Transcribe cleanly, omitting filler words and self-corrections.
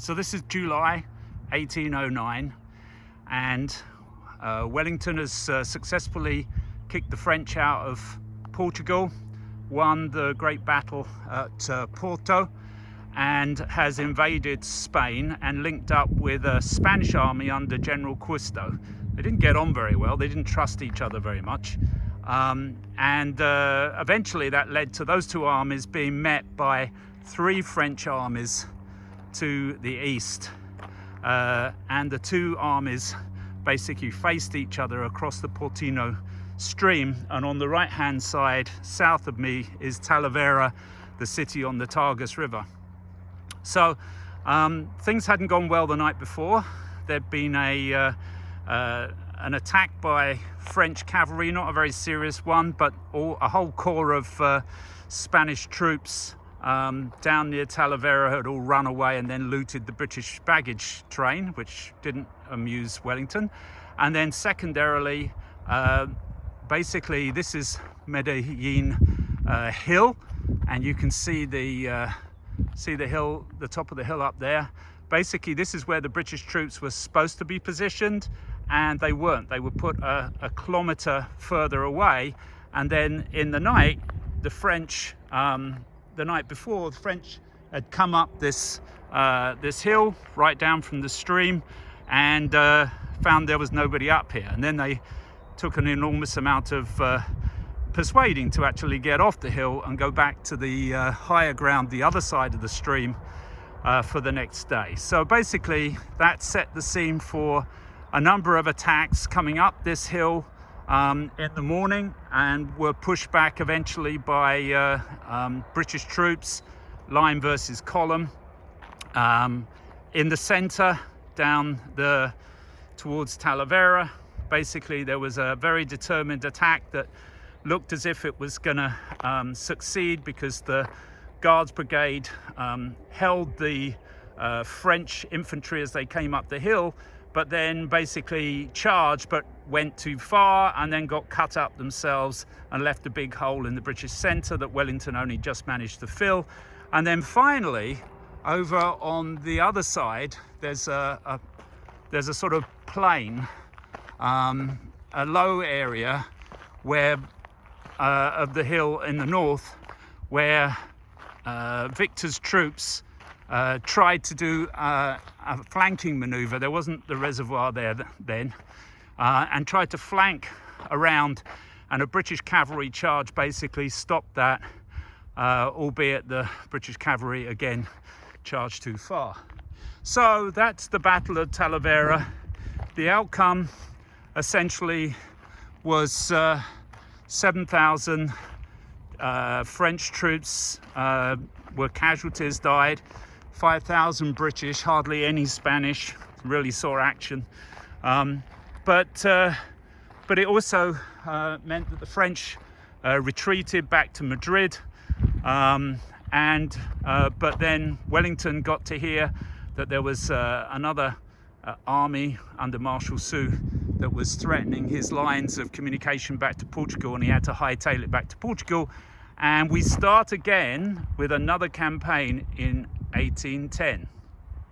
So this is July 1809, and Wellington has successfully kicked the French out of Portugal, won the great battle at Porto, and has invaded Spain and linked up with a Spanish army under General Cuesta. They didn't get on very well, they didn't trust each other very much, and eventually that led to those two armies being met by three French armies to the east, and the two armies basically faced each other across the Portino stream. And on the right hand side south of me is Talavera, the city on the Tagus River. So things hadn't gone well the night before. There'd been an attack by French cavalry, not a very serious one, but a whole corps of Spanish troops down near Talavera had all run away and then looted the British baggage train, which didn't amuse Wellington. And then secondarily, basically this is Medellin hill, and you can see the hill, the top of the hill up there. Basically this is where the British troops were supposed to be positioned, and they weren't. They were put a kilometre further away. And then in the night, the French, the night before, the French had come up this hill right down from the stream, and found there was nobody up here. And then they took an enormous amount of persuading to actually get off the hill and go back to the higher ground, the other side of the stream, for the next day. So basically that set the scene for a number of attacks coming up this hill in the morning, and were pushed back eventually by British troops, line versus column. In the center, down towards Talavera, basically there was a very determined attack that looked as if it was going to succeed, because the Guards Brigade held the French infantry as they came up the hill, but then basically charged but went too far, and then got cut up themselves and left a big hole in the British centre that Wellington only just managed to fill. And then finally, over on the other side, there's a sort of plain, a low area where of the hill in the north, where Victor's troops tried to do a flanking maneuver. There wasn't the reservoir there then, and tried to flank around, and a British cavalry charge basically stopped that, albeit the British cavalry again charged too far. So that's the Battle of Talavera. The outcome essentially was 7,000 French troops were casualties, died. 5,000 British, hardly any Spanish, really saw action. But it also meant that the French retreated back to Madrid, but then Wellington got to hear that there was another army under Marshal Soult that was threatening his lines of communication back to Portugal, and he had to hightail it back to Portugal. And we start again with another campaign in 1810.